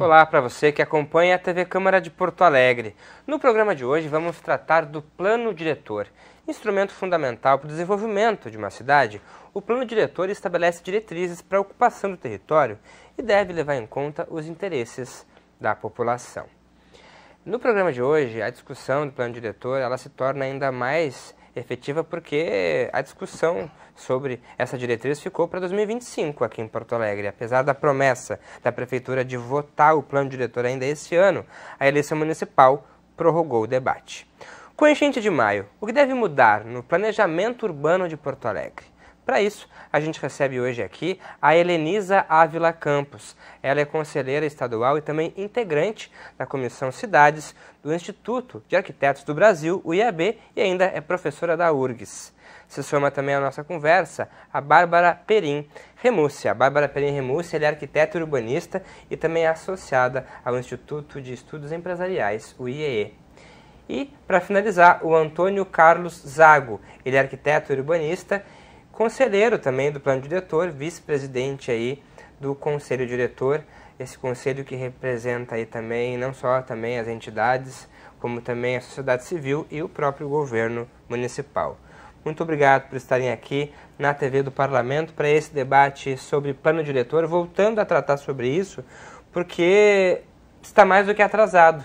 Olá para você que acompanha a TV Câmara de Porto Alegre. No programa de hoje vamos tratar do Plano Diretor. Instrumento fundamental para o desenvolvimento de uma cidade, o Plano Diretor estabelece diretrizes para a ocupação do território e deve levar em conta os interesses da população. No programa de hoje, a discussão do Plano Diretor ela se torna ainda mais efetiva porque a discussão sobre essa diretriz ficou para 2025 aqui em Porto Alegre. Apesar da promessa da Prefeitura de votar o Plano Diretor ainda esse ano, a eleição municipal prorrogou o debate. Com a enchente de maio, o que deve mudar no planejamento urbano de Porto Alegre? Para isso, a gente recebe hoje aqui a Helenisa Ávila Campos. Ela é conselheira estadual e também integrante da Comissão Cidades do Instituto de Arquitetos do Brasil, o IAB, e ainda é professora da URGS. Se soma também à nossa conversa a Bárbara Perim Remussi. A Bárbara Perim Remussi é arquiteta e urbanista e também é associada ao Instituto de Estudos Empresariais, o IEE. E, para finalizar, o Antônio Carlos Zago. Ele é arquiteto e urbanista, conselheiro também do Plano Diretor, vice-presidente aí do Conselho Diretor, esse conselho que representa aí também, não só também as entidades, como também a sociedade civil e o próprio governo municipal. Muito obrigado por estarem aqui na TV do Parlamento para esse debate sobre Plano Diretor, voltando a tratar sobre isso, porque está mais do que atrasado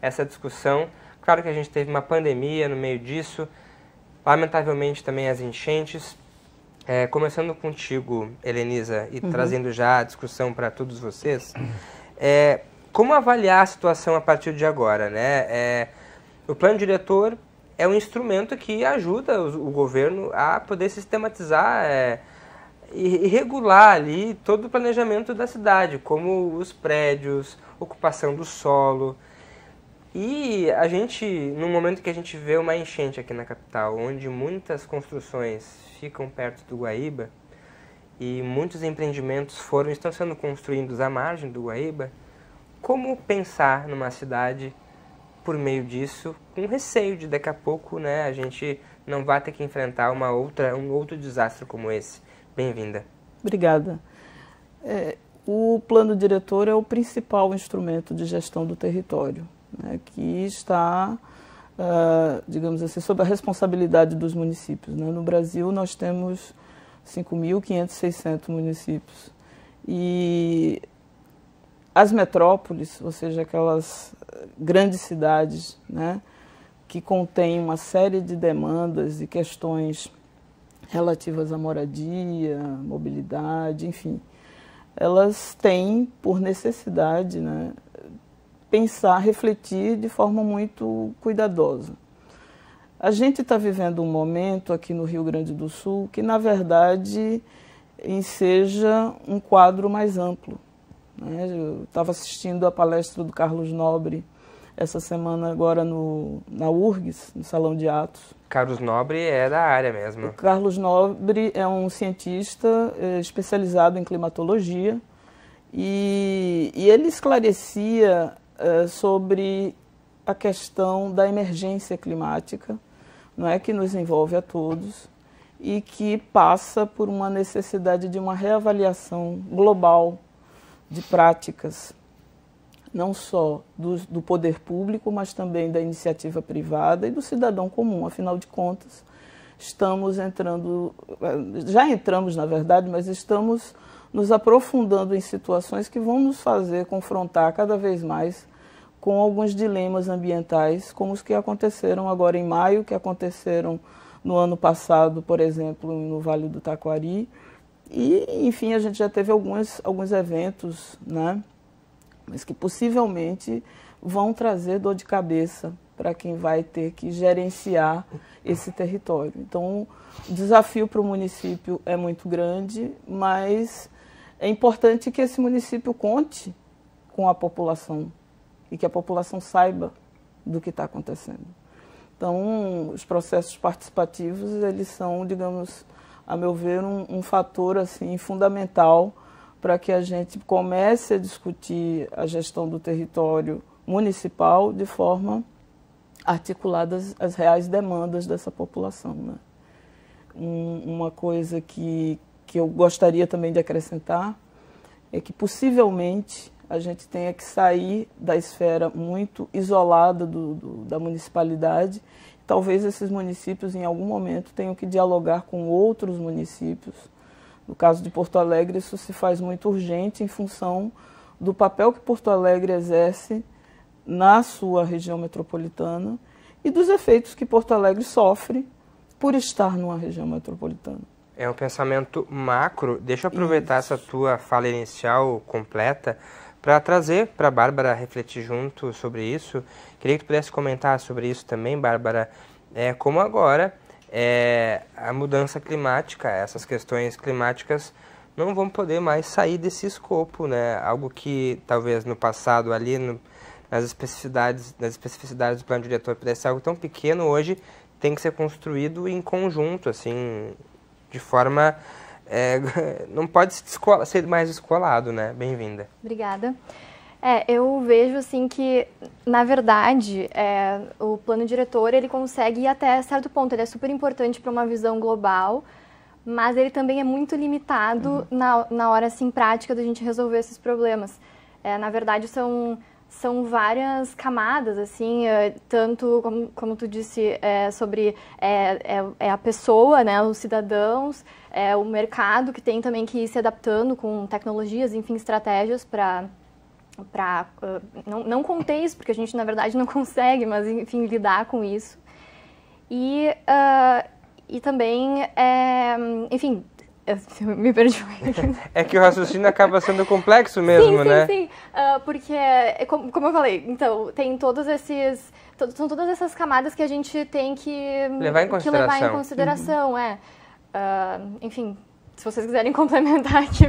essa discussão. Claro que a gente teve uma pandemia no meio disso, lamentavelmente também as enchentes. Começando contigo, Helenisa, e trazendo já a discussão para todos vocês, como avaliar a situação a partir de agora, né? O Plano Diretor é um instrumento que ajuda o governo a poder sistematizar e regular ali todo o planejamento da cidade, como os prédios, ocupação do solo. E a gente, no momento que a gente vê uma enchente aqui na capital, onde muitas construções ficam perto do Guaíba e muitos empreendimentos estão sendo construídos à margem do Guaíba, como pensar numa cidade por meio disso, com receio de daqui a pouco, né, a gente não vai ter que enfrentar um outro desastre como esse? Bem-vinda. Obrigada. O Plano Diretor é o principal instrumento de gestão do território, né, que está, digamos assim, sob a responsabilidade dos municípios, né? No Brasil, nós temos 5.500, 600 municípios. E as metrópoles, ou seja, aquelas grandes cidades, né, que contêm uma série de demandas e questões relativas à moradia, mobilidade, enfim, elas têm, por necessidade, né, pensar, refletir de forma muito cuidadosa. A gente está vivendo um momento aqui no Rio Grande do Sul que, na verdade, enseja um quadro mais amplo, né? Eu estava assistindo a palestra do Carlos Nobre essa semana agora na URGS, no Salão de Atos. Carlos Nobre é da área mesmo. O Carlos Nobre é um cientista especializado em climatologia e ele esclarecia sobre a questão da emergência climática, não é, que nos envolve a todos e que passa por uma necessidade de uma reavaliação global de práticas, não só do poder público, mas também da iniciativa privada e do cidadão comum. Afinal de contas, já entramos, na verdade, mas estamos nos aprofundando em situações que vão nos fazer confrontar cada vez mais com alguns dilemas ambientais, como os que aconteceram agora em maio, que aconteceram no ano passado, por exemplo, no Vale do Taquari. E, enfim, a gente já teve alguns eventos, né, mas que possivelmente vão trazer dor de cabeça para quem vai ter que gerenciar esse território. Então, o desafio para o município é muito grande, mas é importante que esse município conte com a população e que a população saiba do que está acontecendo. Então, os processos participativos, eles são, digamos, a meu ver, um fator assim, fundamental para que a gente comece a discutir a gestão do território municipal de forma articulada às reais demandas dessa população, né? Uma coisa que eu gostaria também de acrescentar é que, possivelmente, a gente tenha que sair da esfera muito isolada da municipalidade. Talvez esses municípios, em algum momento, tenham que dialogar com outros municípios. No caso de Porto Alegre, isso se faz muito urgente em função do papel que Porto Alegre exerce na sua região metropolitana e dos efeitos que Porto Alegre sofre por estar numa região metropolitana. É um pensamento macro. Deixa eu aproveitar essa tua fala inicial completa para trazer para a Bárbara refletir junto sobre isso. Queria que tu pudesse comentar sobre isso também, Bárbara, como agora a mudança climática, essas questões climáticas não vão poder mais sair desse escopo, né? Algo que talvez no passado ali nas especificidades do plano diretor pudesse ser algo tão pequeno, hoje tem que ser construído em conjunto, assim, de forma... não pode ser mais descolado, né? Bem-vinda. Obrigada. Eu vejo, assim, que, na verdade, o plano diretor, ele consegue ir até certo ponto. Ele é super importante para uma visão global, mas ele também é muito limitado na hora, assim, prática da gente resolver esses problemas. Na verdade, são várias camadas, assim, tanto, como tu disse, sobre a pessoa, né, os cidadãos, o mercado que tem também que ir se adaptando com tecnologias, enfim, estratégias para não conter isso, porque a gente, na verdade, não consegue, mas, enfim, lidar com isso. E também, enfim... Eu me perdi. É que o raciocínio acaba sendo complexo mesmo, né? Sim. Porque, como eu falei, então, tem são todas essas camadas que a gente tem que levar em consideração. Enfim, se vocês quiserem complementar aqui.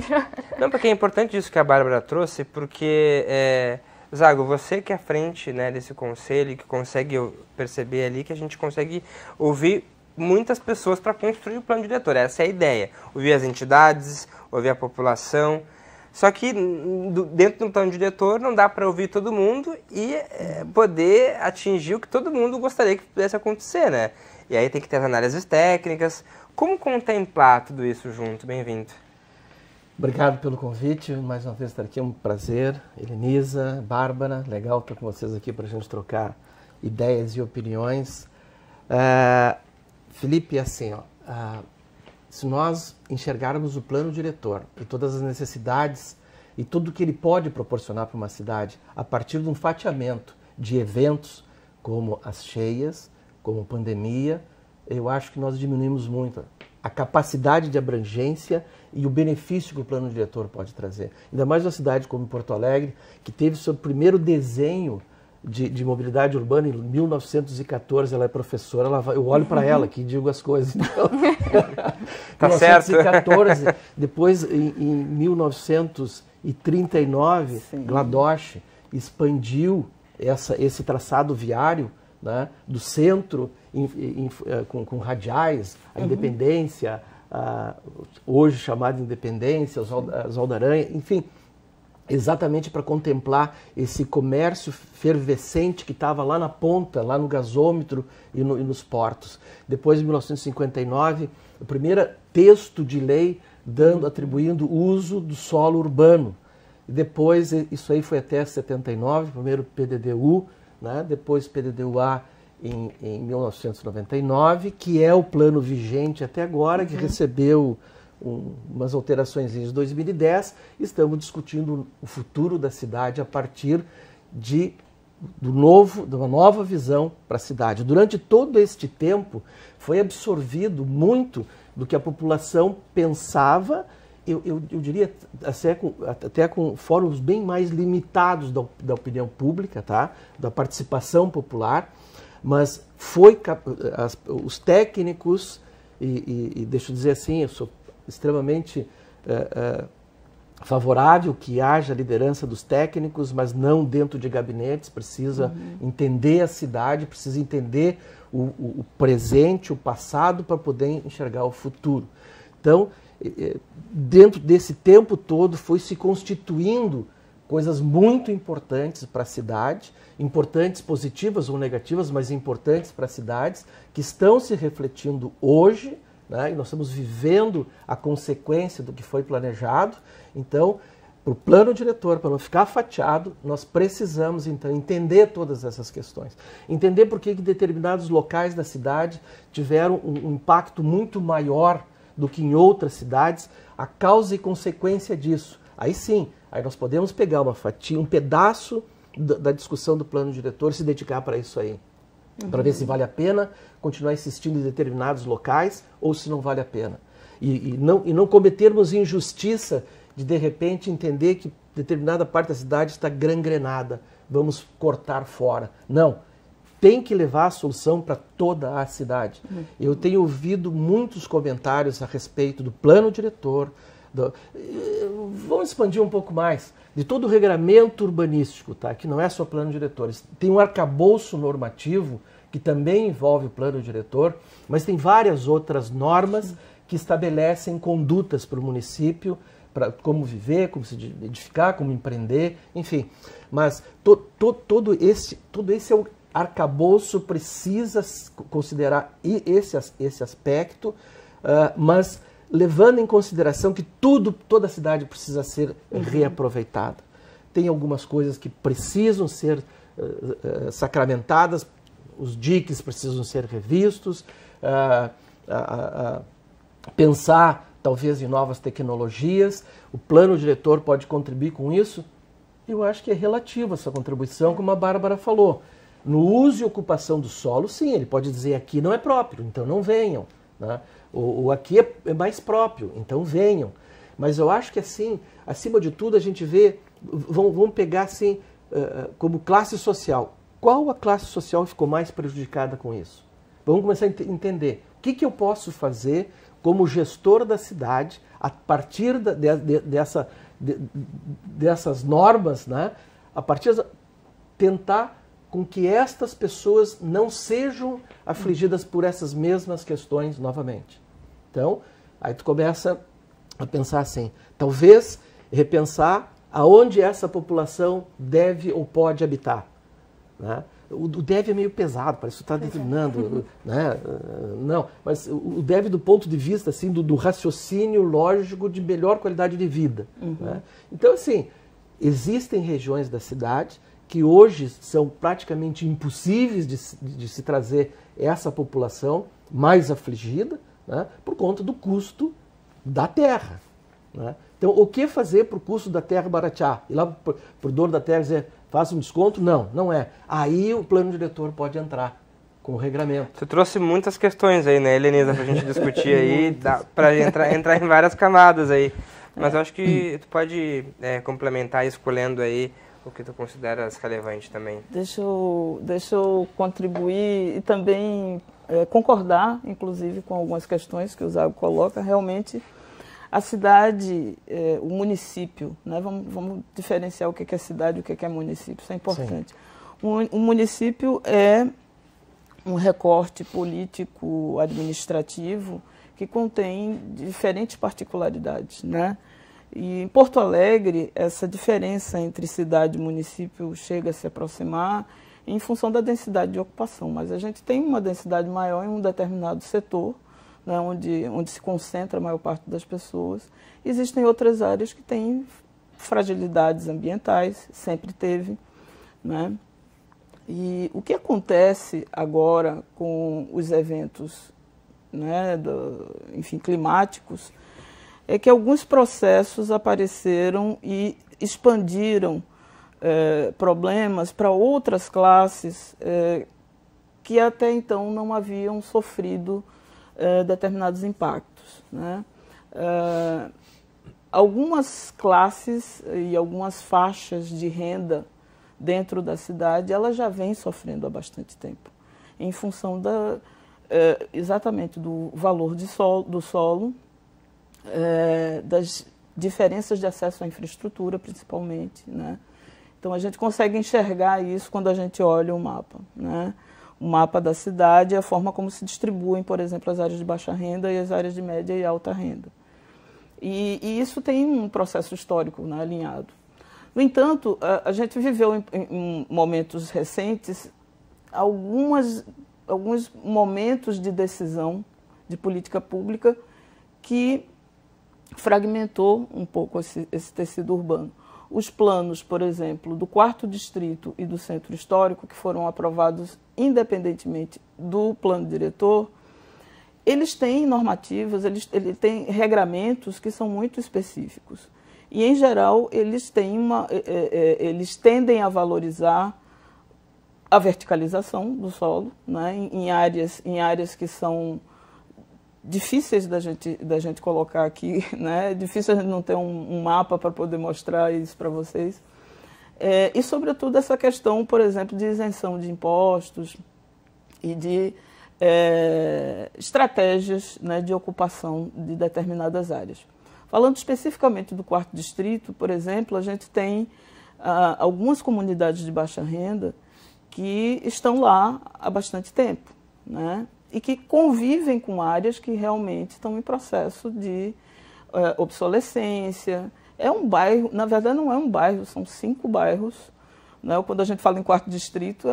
Não, porque é importante isso que a Bárbara trouxe, porque, Zago, você que é à frente, né, desse conselho, que consegue perceber ali que a gente consegue ouvir muitas pessoas para construir o plano diretor. Essa é a ideia. Ouvir as entidades, ouvir a população. Só que dentro do plano diretor não dá para ouvir todo mundo e poder atingir o que todo mundo gostaria que pudesse acontecer, né? E aí tem que ter as análises técnicas. Como contemplar tudo isso junto? Bem-vindo. Obrigado pelo convite. Mais uma vez estar aqui é um prazer. Helenisa, Bárbara, legal estar com vocês aqui para a gente trocar ideias e opiniões. Felipe, assim, se nós enxergarmos o plano diretor e todas as necessidades e tudo que ele pode proporcionar para uma cidade a partir de um fatiamento de eventos como as cheias, como pandemia, eu acho que nós diminuímos muito a capacidade de abrangência e o benefício que o plano diretor pode trazer. Ainda mais uma cidade como Porto Alegre, que teve seu primeiro desenho de mobilidade urbana em 1914, ela é professora, eu olho para ela aqui e digo as coisas. Então, tá 1914, certo. Depois em 1939, sim, Gladoche expandiu esse traçado viário, né, do centro com radiais, a Independência, hoje chamada Independência, os Aldaranha, enfim, exatamente para contemplar esse comércio fervescente que estava lá na ponta, lá no gasômetro e nos portos. Depois, em 1959, o primeiro texto de lei atribuindo o uso do solo urbano. E depois, isso aí foi até 79, primeiro PDDU, né? Depois PDDU-A em 1999, que é o plano vigente até agora, que recebeu umas alterações em 2010, estamos discutindo o futuro da cidade a partir de uma nova visão para a cidade. Durante todo este tempo, foi absorvido muito do que a população pensava, eu diria até com fóruns bem mais limitados da opinião pública, tá? Da participação popular, mas os técnicos, e deixa eu dizer assim, eu sou extremamente favorável que haja liderança dos técnicos, mas não dentro de gabinetes, precisa entender a cidade, precisa entender o presente, o passado, para poder enxergar o futuro. Então, dentro desse tempo todo, foi se constituindo coisas muito importantes para a cidade, importantes, positivas ou negativas, mas importantes para as cidades, que estão se refletindo hoje, né? E nós estamos vivendo a consequência do que foi planejado. Então, para o plano diretor, para não ficar fatiado, nós precisamos, então, entender todas essas questões. Entender por que determinados locais da cidade tiveram um impacto muito maior do que em outras cidades, a causa e consequência disso. Aí sim, aí nós podemos pegar uma fatia, um pedaço da discussão do plano diretor e se dedicar para isso aí. Para ver se vale a pena continuar insistindo em determinados locais ou se não vale a pena. E não cometermos injustiça de repente entender que determinada parte da cidade está gangrenada, vamos cortar fora. Não, tem que levar a solução para toda a cidade. Eu tenho ouvido muitos comentários a respeito do plano diretor, vamos expandir um pouco mais, de todo o regramento urbanístico, tá? Que não é só plano diretor, tem um arcabouço normativo que também envolve o plano diretor, mas tem várias outras normas que estabelecem condutas para o município, para como viver, como se edificar, como empreender, enfim. Mas todo esse arcabouço precisa considerar esse aspecto, mas levando em consideração que toda a cidade precisa ser reaproveitada. Tem algumas coisas que precisam ser sacramentadas, os diques precisam ser revistos, pensar talvez em novas tecnologias, o plano diretor pode contribuir com isso. Eu acho que é relativo essa contribuição, como a Bárbara falou. No uso e ocupação do solo, sim, ele pode dizer aqui não é próprio, então não venham, né? Ou aqui é mais próprio, então venham. Mas eu acho que assim, acima de tudo a gente vê, vamos pegar assim, como classe social. Qual a classe social ficou mais prejudicada com isso? Vamos começar a entender. O que eu posso fazer como gestor da cidade, a partir dessas normas, né? A partir de tentar com que estas pessoas não sejam afligidas por essas mesmas questões novamente. Então, aí tu começa a pensar assim, talvez repensar aonde essa população deve ou pode habitar, né? O deve é meio pesado, parece que está determinando, né? Não, mas o deve do ponto de vista assim, do raciocínio lógico de melhor qualidade de vida. Né? Então, assim, existem regiões da cidade que hoje são praticamente impossíveis de se trazer essa população mais afligida, né? Por conta do custo da terra. Né? Então, o que fazer para o custo da terra baratear? Ir lá para o dono da terra dizer, faça um desconto? Não, não é. Aí o plano diretor pode entrar com o regramento. Você trouxe muitas questões aí, né, Helenisa, para a gente discutir aí, para entrar em várias camadas aí. Mas eu acho que tu pode complementar escolhendo aí o que tu consideras relevante também. Deixa eu contribuir e também concordar, inclusive, com algumas questões que o Zago coloca. Realmente, a cidade, o município, né? Vamos diferenciar o que é cidade e o que é município, isso é importante. O município é um recorte político, administrativo, que contém diferentes particularidades, né? E em Porto Alegre, essa diferença entre cidade e município chega a se aproximar em função da densidade de ocupação, mas a gente tem uma densidade maior em um determinado setor, né, onde se concentra a maior parte das pessoas. Existem outras áreas que têm fragilidades ambientais, sempre teve, né? E o que acontece agora com os eventos, né, enfim, climáticos, é que alguns processos apareceram e expandiram problemas para outras classes que até então não haviam sofrido determinados impactos, né? Algumas classes e algumas faixas de renda dentro da cidade, elas já vêm sofrendo há bastante tempo, em função exatamente do valor do solo, das diferenças de acesso à infraestrutura, principalmente, né? Então, a gente consegue enxergar isso quando a gente olha o mapa, né? O mapa da cidade e a forma como se distribuem, por exemplo, as áreas de baixa renda e as áreas de média e alta renda. E isso tem um processo histórico, né, alinhado. No entanto, a gente viveu em momentos recentes alguns momentos de decisão de política pública que fragmentou um pouco esse tecido urbano. Os planos, por exemplo, do 4º Distrito e do Centro Histórico, que foram aprovados independentemente do plano diretor, eles têm normativas, eles têm regramentos que são muito específicos. E, em geral, eles tendem a valorizar a verticalização do solo, né, em áreas que são difíceis da gente colocar aqui, né? É difícil a gente não ter um mapa para poder mostrar isso para vocês. E, sobretudo, essa questão, por exemplo, de isenção de impostos e de estratégias, né, de ocupação de determinadas áreas. Falando especificamente do 4º Distrito, por exemplo, a gente tem algumas comunidades de baixa renda que estão lá há bastante tempo, né? E que convivem com áreas que realmente estão em processo de obsolescência. É um bairro, na verdade não é um bairro, são 5 bairros, né? Quando a gente fala em 4º Distrito,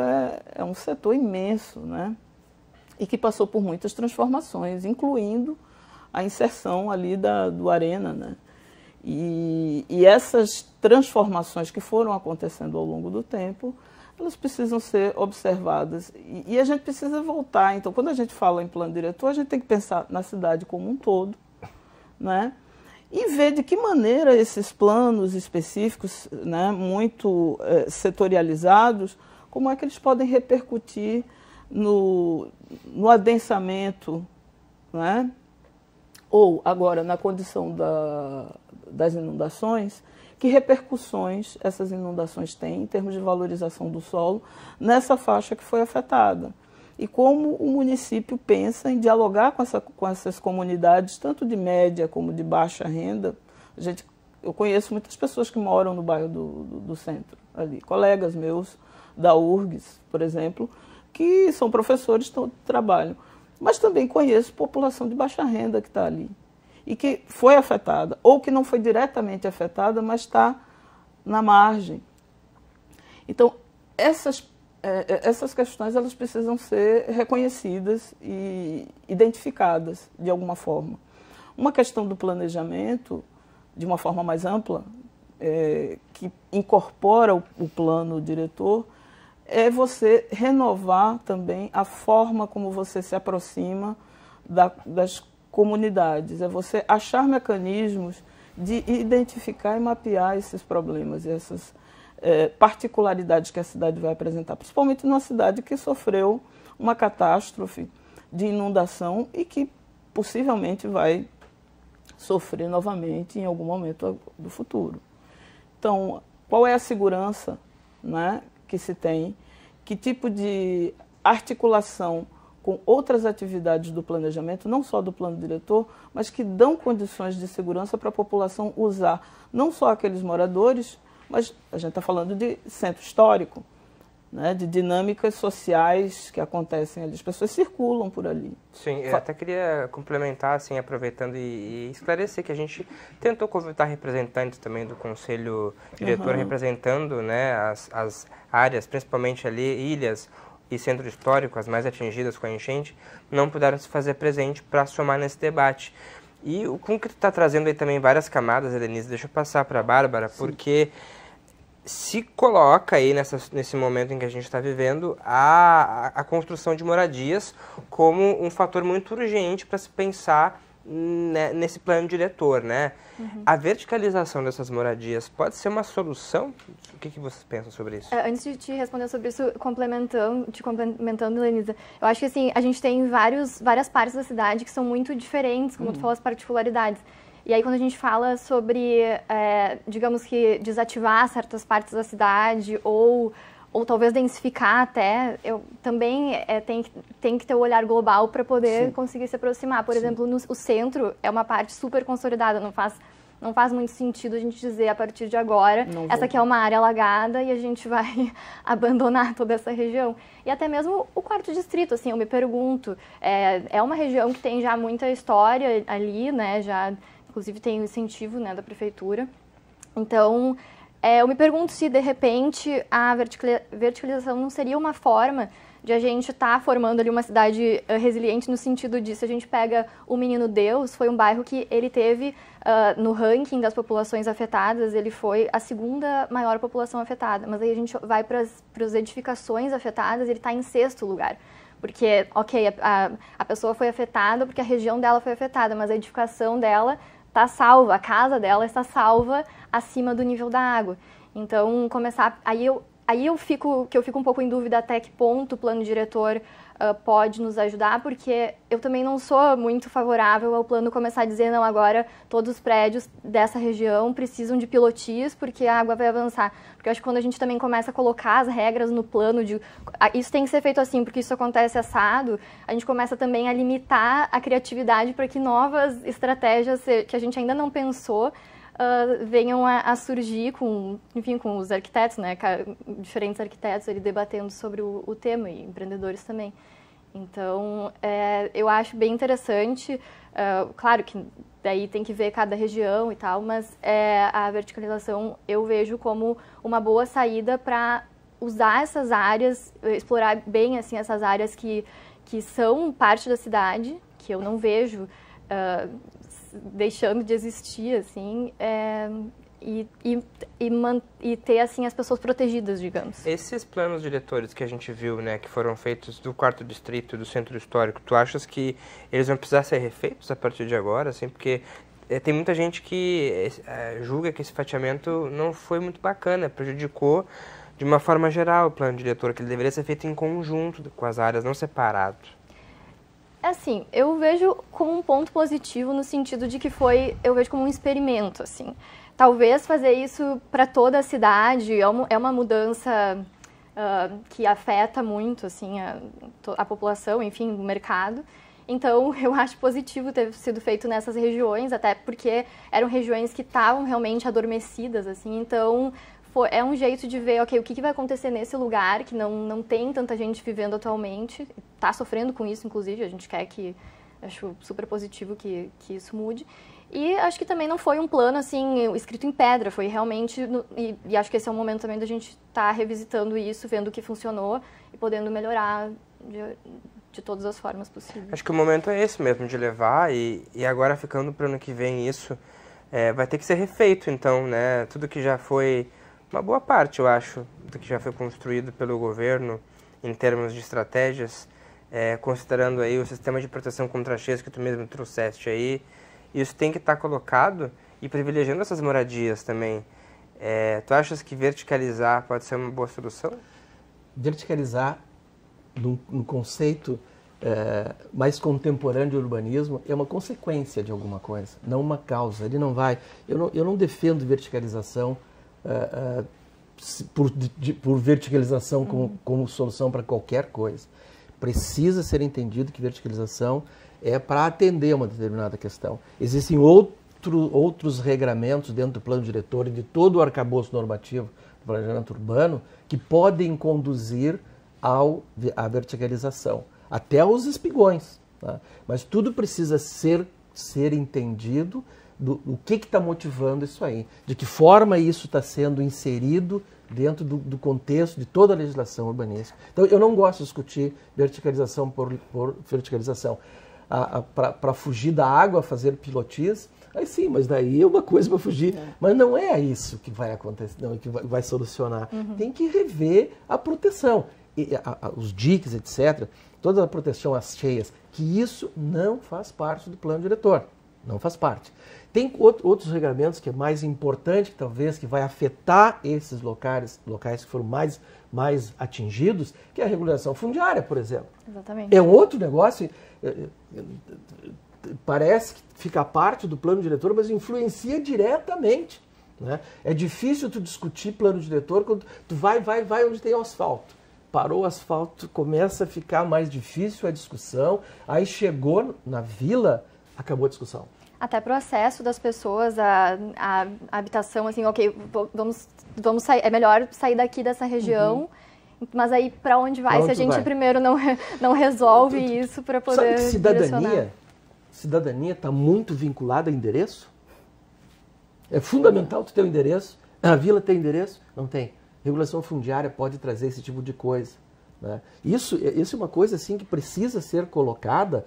é um setor imenso, né? E que passou por muitas transformações, incluindo a inserção ali do Arena, né? E essas transformações que foram acontecendo ao longo do tempo, elas precisam ser observadas. E a gente precisa voltar. Então, quando a gente fala em plano diretor, a gente tem que pensar na cidade como um todo, né? E ver de que maneira esses planos específicos, né, muito setorializados, como é que eles podem repercutir no adensamento, né? Ou, agora, na condição das inundações, que repercussões essas inundações têm em termos de valorização do solo nessa faixa que foi afetada. E como o município pensa em dialogar com essas comunidades, tanto de média como de baixa renda. Eu conheço muitas pessoas que moram no bairro do centro, ali, colegas meus da URGS, por exemplo, que são professores, trabalham. Mas também conheço população de baixa renda que está ali e que foi afetada, ou que não foi diretamente afetada, mas está na margem. Então, essas questões elas precisam ser reconhecidas e identificadas de alguma forma. Uma questão do planejamento, de uma forma mais ampla, que incorpora o plano diretor, é você renovar também a forma como você se aproxima das comunidades, é você achar mecanismos de identificar e mapear esses problemas, essas particularidades que a cidade vai apresentar, principalmente numa cidade que sofreu uma catástrofe de inundação e que possivelmente vai sofrer novamente em algum momento do futuro. Então, qual é a segurança, né, que se tem? Que tipo de articulação com outras atividades do planejamento, não só do plano diretor, mas que dão condições de segurança para a população usar, não só aqueles moradores, mas a gente está falando de centro histórico, né, de dinâmicas sociais que acontecem ali, as pessoas circulam por ali. Sim, eu até queria complementar, assim, aproveitando e esclarecer que a gente tentou convidar representantes também do Conselho Diretor, representando, né, as áreas, principalmente ali, ilhas e centro histórico, as mais atingidas com a enchente, não puderam se fazer presente para somar nesse debate. E com o que tu está trazendo aí também várias camadas, Helenise, deixa eu passar para a Bárbara, porque se coloca aí nesse momento em que a gente está vivendo a construção de moradias como um fator muito urgente para se pensar nesse plano diretor, né? A verticalização dessas moradias pode ser uma solução? O que vocês pensam sobre isso? Antes de te responder sobre isso, complementando, Helenisa, eu acho que assim, a gente tem várias partes da cidade que são muito diferentes, como tu falou, as particularidades. E aí, quando a gente fala sobre, digamos que, desativar certas partes da cidade ou talvez densificar até, também tem que ter o olhar global para poder conseguir se aproximar. Por exemplo, o centro é uma parte super consolidada, não faz muito sentido a gente dizer a partir de agora, essa aqui é uma área alagada e a gente vai abandonar toda essa região. E até mesmo o 4º Distrito, assim, eu me pergunto, é uma região que tem já muita história ali, né, já... Inclusive tem o incentivo, né, da prefeitura. Então, eu me pergunto se, de repente, a verticalização não seria uma forma de a gente estar formando ali uma cidade resiliente no sentido disso. A gente pega o Menino Deus, foi um bairro que ele teve, no ranking das populações afetadas, ele foi a segunda maior população afetada. Mas aí a gente vai para as edificações afetadas, ele está em 6º lugar. Porque, ok, a pessoa foi afetada porque a região dela foi afetada, mas a edificação dela está salva, a casa dela está salva acima do nível da água. Então, aí eu fico um pouco em dúvida até que ponto o plano diretor pode nos ajudar, porque eu também não sou muito favorável ao plano começar a dizer, não, agora todos os prédios dessa região precisam de pilotis porque a água vai avançar. Porque eu acho que quando a gente também começa a colocar as regras no plano de isso tem que ser feito assim, porque isso acontece assado, a gente começa também a limitar a criatividade para que novas estratégias que a gente ainda não pensou venham a surgir com os arquitetos, né, diferentes arquitetos ali debatendo sobre o tema e empreendedores também. Então, eu acho bem interessante, claro que daí tem que ver cada região e tal, mas a verticalização eu vejo como uma boa saída para usar essas áreas, explorar bem assim, essas áreas que são parte da cidade, que eu não vejo deixando de existir, assim, e ter, assim, as pessoas protegidas, digamos. Esses planos diretores que a gente viu, né, que foram feitos do 4º distrito, do centro histórico, tu achas que eles vão precisar ser refeitos a partir de agora, assim, porque tem muita gente que julga que esse fatiamento não foi muito bacana, prejudicou de uma forma geral o plano diretor, que ele deveria ser feito em conjunto com as áreas, não separado. Assim, eu vejo como um ponto positivo no sentido de que eu vejo como um experimento, assim. Talvez fazer isso para toda a cidade é uma mudança que afeta muito, assim, a população, enfim, o mercado. Então, eu acho positivo ter sido feito nessas regiões, até porque eram regiões que estavam realmente adormecidas, assim. Então, é um jeito de ver, ok, o que vai acontecer nesse lugar que não tem tanta gente vivendo atualmente, está sofrendo com isso, inclusive, a gente quer acho super positivo que isso mude. E acho que também não foi um plano, assim, escrito em pedra, foi realmente, e acho que esse é o momento também da gente estar revisitando isso, vendo o que funcionou e podendo melhorar de todas as formas possíveis. Acho que o momento é esse mesmo, de levar, e agora ficando para o ano que vem isso, vai ter que ser refeito, então, né, tudo que já foi, uma boa parte, eu acho, do que já foi construído pelo governo em termos de estratégias, considerando aí o sistema de proteção contra cheias que tu mesmo trouxeste aí, isso tem que estar colocado e privilegiando essas moradias também. Tu achas que verticalizar pode ser uma boa solução? Verticalizar, no conceito mais contemporâneo de urbanismo, é uma consequência de alguma coisa, não uma causa. Ele não vai... Eu não defendo verticalização por verticalização como solução para qualquer coisa. Precisa ser entendido que verticalização é para atender uma determinada questão. Existem outros regramentos dentro do plano diretor e de todo o arcabouço normativo do planejamento urbano que podem conduzir à verticalização, até os espigões. Tá? Mas tudo precisa ser entendido do que está motivando isso aí, de que forma isso está sendo inserido dentro do contexto de toda a legislação urbanística. Então, eu não gosto de discutir verticalização por verticalização. Para fugir da água, fazer pilotis, aí sim, mas daí é uma coisa para fugir. Mas não é isso que vai acontecer, não, que vai solucionar. Tem que rever a proteção, os diques, etc., toda a proteção às cheias, que isso não faz parte do plano diretor, não faz parte. Tem outros regramentos que é mais importante, talvez, que vai afetar esses locais que foram mais atingidos, que é a regulação fundiária, por exemplo. Exatamente. É um outro negócio, parece que fica parte do plano diretor, mas influencia diretamente. Né? É difícil tu discutir plano diretor quando tu vai onde tem asfalto. Parou o asfalto, começa a ficar mais difícil a discussão, aí chegou na vila, acabou a discussão. Até para o acesso das pessoas à habitação, assim, ok, vamos sair, é melhor sair daqui dessa região, mas aí para onde vai? Se a gente primeiro não resolve isso para poder direcionar. Cidadania está muito vinculada a endereço. É fundamental tu ter um endereço. A vila tem endereço? Não tem. Regulação fundiária pode trazer esse tipo de coisa, né? Isso é uma coisa assim que precisa ser colocada,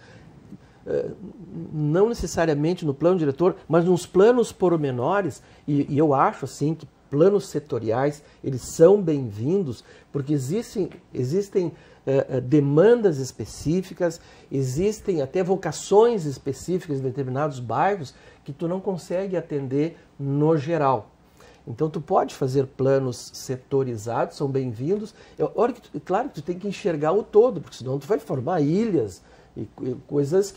não necessariamente no plano diretor, mas nos planos pormenores, e eu acho assim que planos setoriais, eles são bem-vindos, porque existem demandas específicas, existem até vocações específicas em determinados bairros que tu não consegue atender no geral. Então tu pode fazer planos setorizados, são bem-vindos. Claro que tu tem que enxergar o todo, porque senão tu vai formar ilhas e coisas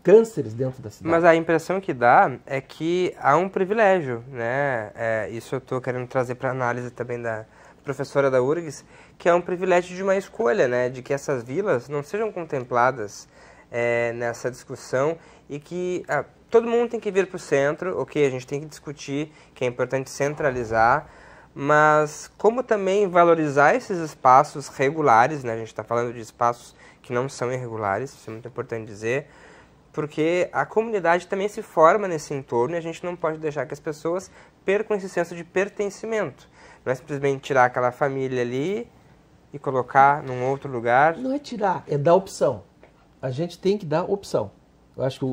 cânceres dentro da cidade. Mas a impressão que dá é que há um privilégio, né? Isso eu estou querendo trazer para análise também da professora da URGS, que é um privilégio de uma escolha, né? De que essas vilas não sejam contempladas nessa discussão e que todo mundo tem que vir para o centro, ok, a gente tem que discutir que é importante centralizar, mas como também valorizar esses espaços regulares, né? A gente está falando de espaços que não são irregulares, isso é muito importante dizer, porque a comunidade também se forma nesse entorno e a gente não pode deixar que as pessoas percam esse senso de pertencimento. Não é simplesmente tirar aquela família ali e colocar num outro lugar. Não é tirar, é dar opção. A gente tem que dar opção. Eu acho que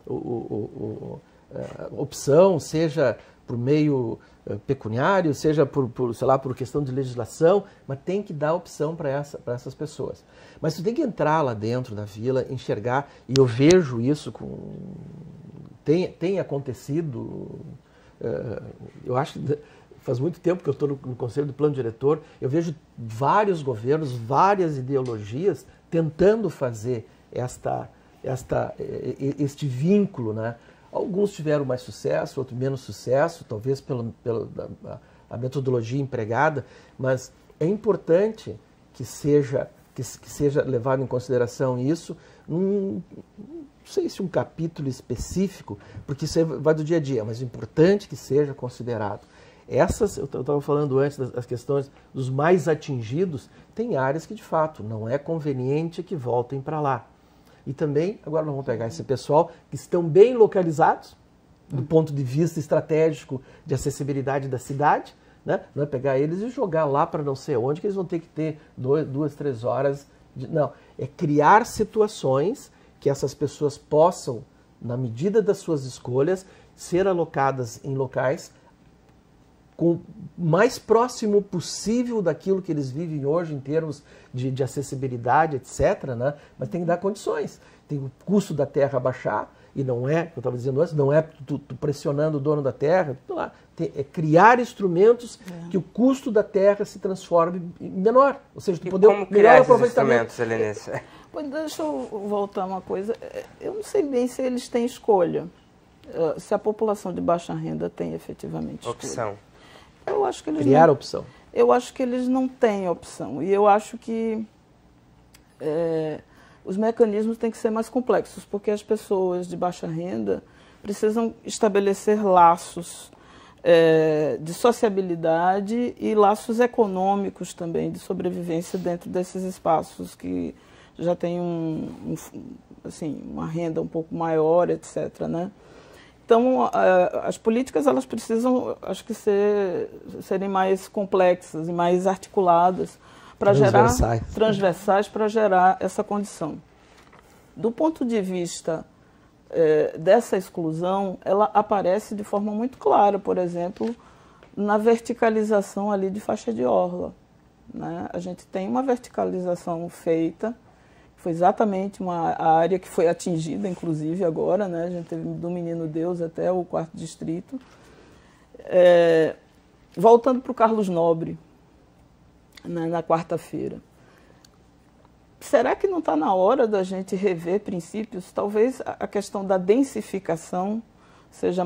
a opção, seja por meio pecuniário, seja por questão de legislação, mas tem que dar opção para essas pessoas. Mas tu tem que entrar lá dentro da vila, enxergar, e eu vejo isso tem acontecido, eu acho que faz muito tempo que eu estou no Conselho do Plano Diretor, eu vejo vários governos, várias ideologias tentando fazer este vínculo, né? Alguns tiveram mais sucesso, outros menos sucesso, talvez pela metodologia empregada, mas é importante que seja levado em consideração isso, não sei se um capítulo específico, porque isso vai do dia a dia, mas é importante que seja considerado. Eu estava falando antes das questões dos mais atingidos, tem áreas que de fato não é conveniente que voltem para lá. E também, agora nós vamos pegar esse pessoal que estão bem localizados, do ponto de vista estratégico de acessibilidade da cidade, né? Não é pegar eles e jogar lá para não sei onde, que eles vão ter que ter 2, 3 horas. Não, é criar situações que essas pessoas possam, na medida das suas escolhas, ser alocadas em locais com o mais próximo possível daquilo que eles vivem hoje em termos de acessibilidade, etc., né? Mas tem que dar condições. Tem o custo da terra baixar, e não é, eu estava dizendo antes, não é tu pressionando o dono da terra, é criar instrumentos que o custo da terra se transforme em menor. Ou seja, tu poder como criar esses instrumentos, Helenice? Deixa eu voltar uma coisa. Eu não sei bem se eles têm escolha, se a população de baixa renda tem efetivamente escolha. Opção. Eu acho que eles criar opção. Eu acho que eles não têm opção. E eu acho que os mecanismos têm que ser mais complexos, porque as pessoas de baixa renda precisam estabelecer laços de sociabilidade e laços econômicos também, de sobrevivência dentro desses espaços que já têm uma renda um pouco maior, etc., né? Então, as políticas elas precisam, acho que, serem mais complexas e mais articuladas para gerar transversais para gerar essa condição. Do ponto de vista dessa exclusão, ela aparece de forma muito clara, por exemplo, na verticalização ali de faixa de orla, né? A gente tem uma verticalização feita. Foi exatamente a área que foi atingida, inclusive, agora, né? A gente teve do Menino Deus até o 4º distrito. Voltando para o Carlos Nobre, né, na quarta-feira. Será que não está na hora da gente rever princípios? Talvez a questão da densificação seja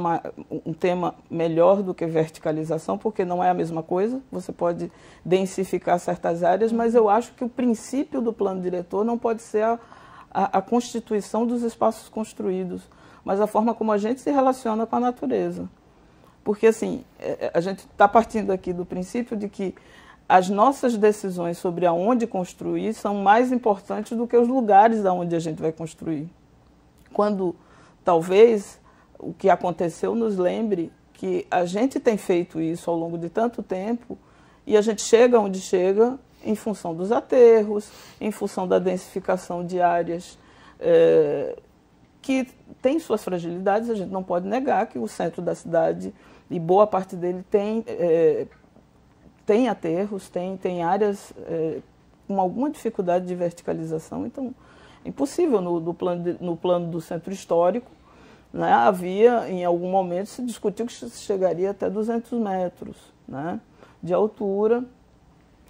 um tema melhor do que verticalização, porque não é a mesma coisa. Você pode densificar certas áreas, mas eu acho que o princípio do plano diretor não pode ser a constituição dos espaços construídos, mas a forma como a gente se relaciona com a natureza. Porque, assim, a gente está partindo aqui do princípio de que as nossas decisões sobre aonde construir são mais importantes do que os lugares aonde a gente vai construir. Quando, talvez, o que aconteceu nos lembre que a gente tem feito isso ao longo de tanto tempo e a gente chega onde chega em função dos aterros, em função da densificação de áreas que tem suas fragilidades. A gente não pode negar que o centro da cidade, e boa parte dele, tem aterros, tem áreas com alguma dificuldade de verticalização. Então, é impossível no plano do centro histórico, né, havia, em algum momento, se discutiu que se chegaria até 200 metros, né, de altura.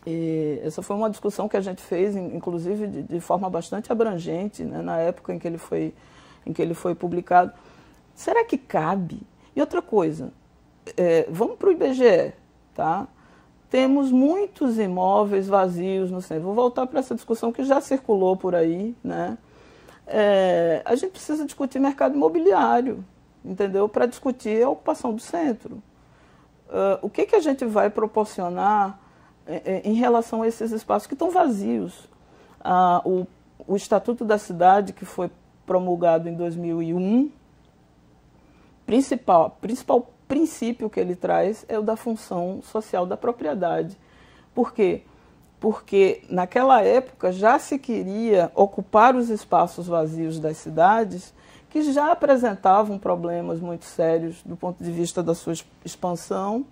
E essa foi uma discussão que a gente fez, inclusive, de forma bastante abrangente, né, na época em que ele foi publicado. Será que cabe? E outra coisa, vamos para o IBGE, tá? Temos muitos imóveis vazios no centro. Vou voltar para essa discussão que já circulou por aí, né? A gente precisa discutir mercado imobiliário, entendeu? Para discutir a ocupação do centro. O que a gente vai proporcionar em relação a esses espaços que estão vazios? O Estatuto da Cidade, que foi promulgado em 2001, principal princípio que ele traz é o da função social da propriedade. Por quê? Porque naquela época já se queria ocupar os espaços vazios das cidades que já apresentavam problemas muito sérios do ponto de vista da sua expansão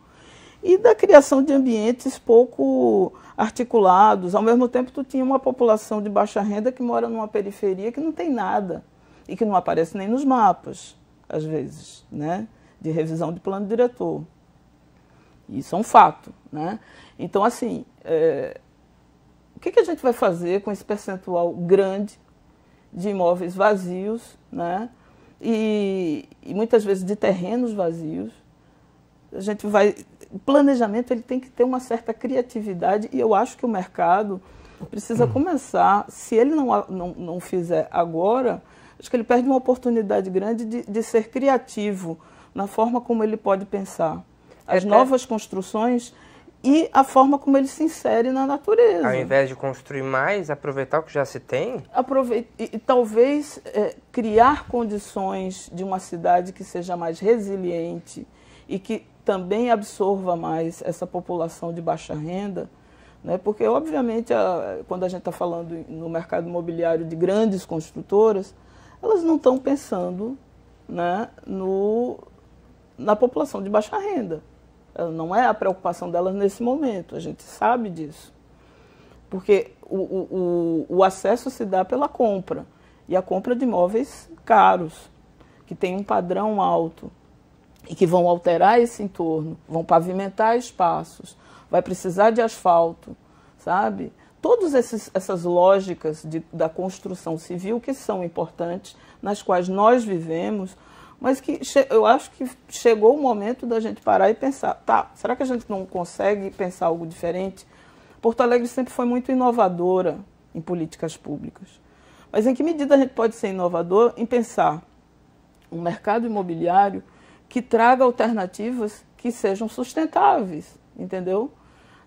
e da criação de ambientes pouco articulados. Ao mesmo tempo, tu tinha uma população de baixa renda que mora numa periferia que não tem nada e que não aparece nem nos mapas, às vezes, né, de revisão de plano diretor. Isso é um fato, né? Então, assim, o que a gente vai fazer com esse percentual grande de imóveis vazios, né? E muitas vezes de terrenos vazios? O planejamento ele tem que ter uma certa criatividade e eu acho que o mercado precisa começar, se ele não fizer agora, acho que ele perde uma oportunidade grande de ser criativo na forma como ele pode pensar as novas construções e a forma como ele se insere na natureza. Ao invés de construir mais, aproveitar o que já se tem? E talvez criar condições de uma cidade que seja mais resiliente e que também absorva mais essa população de baixa renda, né? Porque, obviamente, quando a gente está falando no mercado imobiliário de grandes construtoras, elas não estão pensando, né, na população de baixa renda. Não é a preocupação delas nesse momento, a gente sabe disso. Porque o acesso se dá pela compra, e a compra de imóveis caros, que tem um padrão alto, e que vão alterar esse entorno, vão pavimentar espaços, vai precisar de asfalto, sabe? Todas essas lógicas da construção civil que são importantes, nas quais nós vivemos, mas que eu acho que chegou o momento da gente parar e pensar, tá, será que a gente não consegue pensar algo diferente? Porto Alegre sempre foi muito inovadora em políticas públicas. Mas em que medida a gente pode ser inovador em pensar um mercado imobiliário que traga alternativas que sejam sustentáveis, entendeu?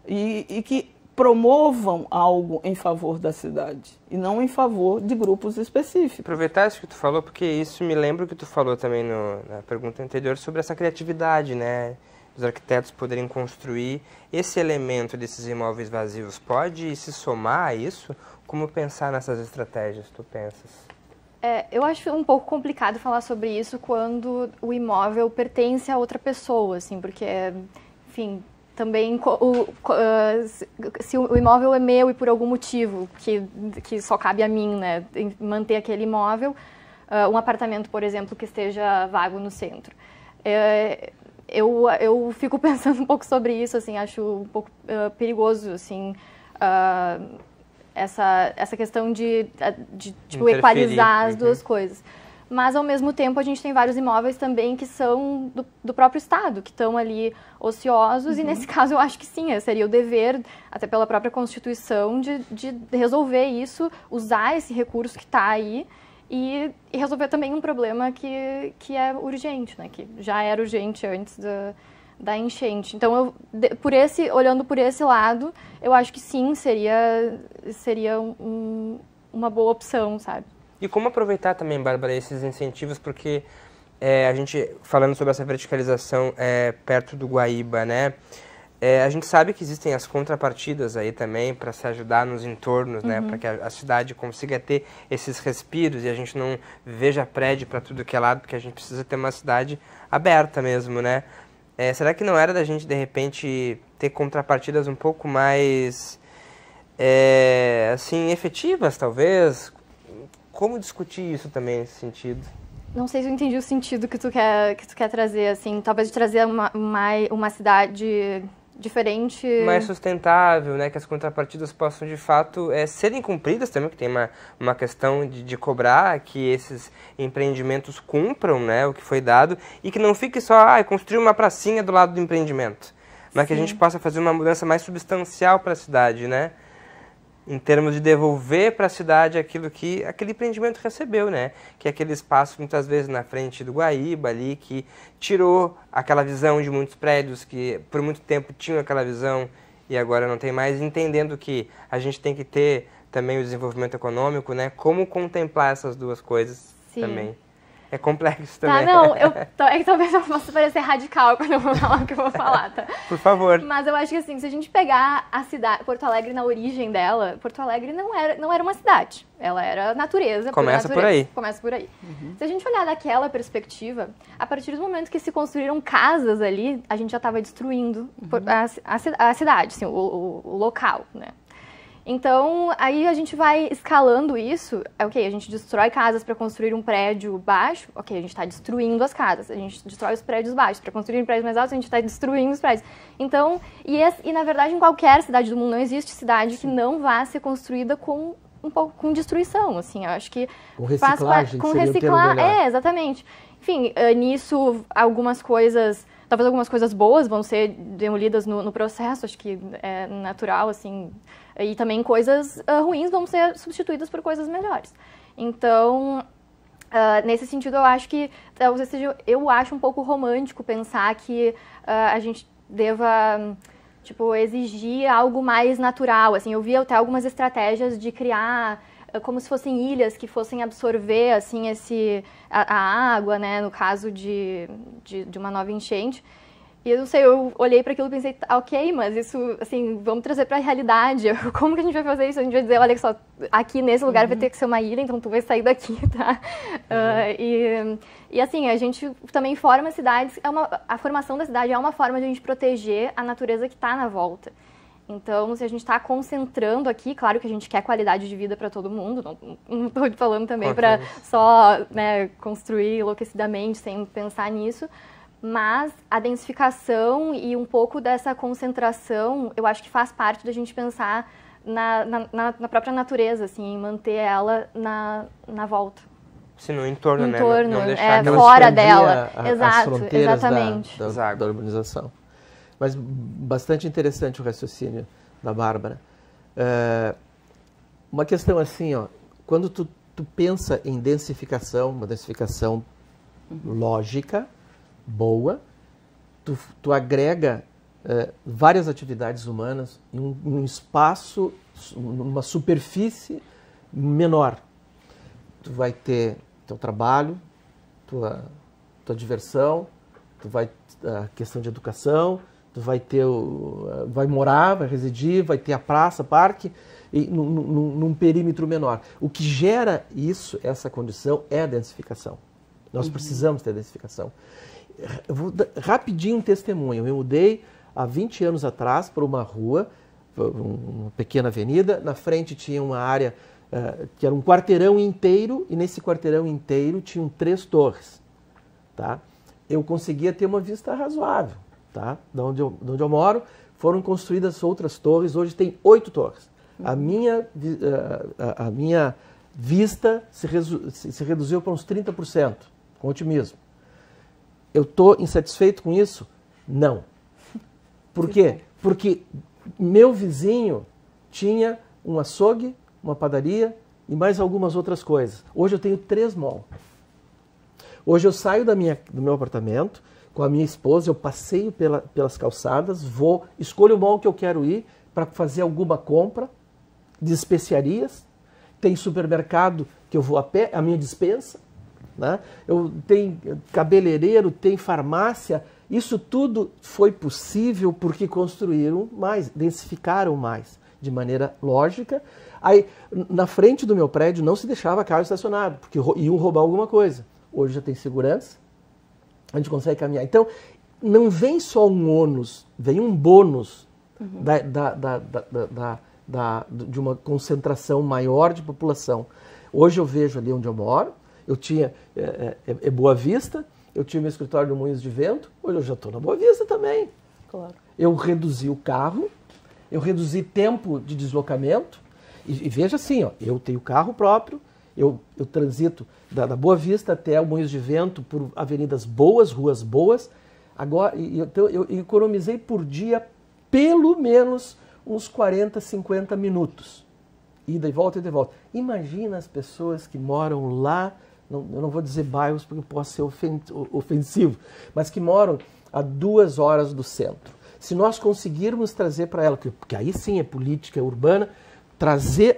E que promovam algo em favor da cidade e não em favor de grupos específicos. Aproveitar isso que tu falou, porque isso me lembra o que tu falou também na pergunta anterior sobre essa criatividade, né? Os arquitetos poderem construir esse elemento desses imóveis vazios. Pode se somar a isso? Como pensar nessas estratégias, tu pensas? Eu acho um pouco complicado falar sobre isso quando o imóvel pertence a outra pessoa, assim, porque, enfim, também se o imóvel é meu e por algum motivo que só cabe a mim, né, manter aquele imóvel, um apartamento, por exemplo, que esteja vago no centro. Eu fico pensando um pouco sobre isso, assim, acho um pouco perigoso, assim, essa questão de tipo, equalizar as duas coisas. Mas, ao mesmo tempo, a gente tem vários imóveis também que são do próprio Estado, que estão ali ociosos, e nesse caso eu acho que sim, seria o dever, até pela própria Constituição, de resolver isso, usar esse recurso que está aí e resolver também um problema que é urgente, né? Que já era urgente antes da enchente. Então, olhando por esse lado, eu acho que sim, seria uma boa opção, sabe? E como aproveitar também, Bárbara, esses incentivos, porque a gente falando sobre essa verticalização perto do Guaíba, né? A gente sabe que existem as contrapartidas aí também para se ajudar nos entornos, né? Para que a cidade consiga ter esses respiros e a gente não veja prédio para tudo que é lado, porque a gente precisa ter uma cidade aberta mesmo, né? Será que não era da gente, de repente, ter contrapartidas um pouco mais, assim, efetivas, talvez? Como discutir isso também nesse sentido? Não sei se eu entendi o sentido que tu quer trazer, assim, talvez trazer uma cidade diferente... mais sustentável, né, que as contrapartidas possam de fato serem cumpridas também, que tem uma questão de cobrar que esses empreendimentos cumpram, né, o que foi dado, e que não fique só, construir uma pracinha do lado do empreendimento, mas que a gente possa fazer uma mudança mais substancial para a cidade, né, em termos de devolver para a cidade aquilo que aquele empreendimento recebeu, né? Que é aquele espaço, muitas vezes, na frente do Guaíba ali, que tirou aquela visão de muitos prédios que por muito tempo tinham aquela visão e agora não tem mais, entendendo que a gente tem que ter também o desenvolvimento econômico, né? Como contemplar essas duas coisas também. É complexo também. Tá, não, é que talvez eu possa parecer radical quando eu vou falar o que eu vou falar, tá? Por favor. Mas eu acho que assim, se a gente pegar a cidade, Porto Alegre na origem dela, Porto Alegre não era uma cidade. Ela era natureza. Começa por aí. Começa por aí. Se a gente olhar daquela perspectiva, a partir do momento que se construíram casas ali, a gente já estava destruindo a cidade, assim, o local, né? Então, aí a gente vai escalando isso, a gente destrói casas para construir um prédio baixo, a gente está destruindo as casas, a gente destrói os prédios baixos, para construir prédios mais altos, a gente está destruindo os prédios. Então, e na verdade em qualquer cidade do mundo, não existe cidade que não vá ser construída com destruição, assim, eu acho que... Com reciclagem, exatamente. Enfim, nisso, talvez algumas coisas boas vão ser demolidas no processo, acho que é natural, assim, e também coisas ruins vão ser substituídas por coisas melhores. Então, nesse sentido, eu acho que, eu acho um pouco romântico pensar que a gente deva, exigir algo mais natural, assim, eu vi até algumas estratégias de criar como se fossem ilhas que fossem absorver, assim, a água, né, no caso de uma nova enchente. E eu não sei, eu olhei para aquilo e pensei, ok, mas isso, assim, vamos trazer para a realidade. Como que a gente vai fazer isso? A gente vai dizer, olha só, aqui nesse lugar vai ter que ser uma ilha, então tu vai sair daqui, tá? E assim, a gente também forma cidades, a formação da cidade é uma forma de a gente proteger a natureza que está na volta. Então, se a gente está concentrando aqui, claro que a gente quer qualidade de vida para todo mundo, não estou falando também para só, né, construir enlouquecidamente sem pensar nisso, mas a densificação e um pouco dessa concentração, eu acho que faz parte da gente pensar na própria natureza, assim, em manter ela na volta. Sim, no entorno, né? Não deixar fora dela. Exato, Exatamente. Da urbanização. Mas bastante interessante o raciocínio da Bárbara. Uma questão assim, quando tu pensa em densificação, uma densificação lógica, boa, tu agrega várias atividades humanas em um espaço, numa superfície menor. Tu vai ter teu trabalho, tua diversão, a questão de educação, tu vai ter vai morar, vai residir, vai ter a praça, parque, num perímetro menor. O que gera essa condição é a densificação. Nós precisamos ter densificação. Eu vou dar rapidinho um testemunho. Eu mudei há 20 anos atrás para uma rua, uma pequena avenida. Na frente tinha uma área que era um quarteirão inteiro, e nesse quarteirão inteiro tinham 3 torres. Tá? Eu conseguia ter uma vista razoável. Tá? De onde eu moro, foram construídas outras torres. Hoje tem 8 torres. A minha vista se reduziu para uns 30%, com otimismo. Eu estou insatisfeito com isso? Não. Por quê? Porque meu vizinho tinha um açougue, uma padaria e mais algumas outras coisas. Hoje eu tenho 3 malls. Hoje eu saio do meu apartamento com a minha esposa, eu passeio pelas calçadas, escolho o mall que eu quero ir para fazer alguma compra de especiarias. Tem supermercado que eu vou a pé, a minha despensa. né? Tem cabeleireiro, tem farmácia. Isso tudo foi possível porque construíram mais, densificaram mais, de maneira lógica. Aí, na frente do meu prédio não se deixava carro estacionado, porque iam roubar alguma coisa. Hoje já tem segurança, a gente consegue caminhar. Então, não vem só um ônus, vem um bônus de uma concentração maior de população. Hoje eu vejo ali onde eu moro, eu tinha Boa Vista, eu tinha meu escritório no Moinhos de Vento, hoje eu já estou na Boa Vista também. Claro. Eu reduzi o carro, eu reduzi tempo de deslocamento, e veja assim, ó, eu tenho carro próprio, eu transito da Boa Vista até o Moinhos de Vento por avenidas boas, ruas boas. Agora, então, eu economizei por dia pelo menos uns 40, 50 minutos. Ida e volta, ida e volta. Imagina as pessoas que moram lá, eu não vou dizer bairros porque posso ser ofensivo, mas que moram a 2 horas do centro. Se nós conseguirmos trazer para ela, porque aí sim é política urbana,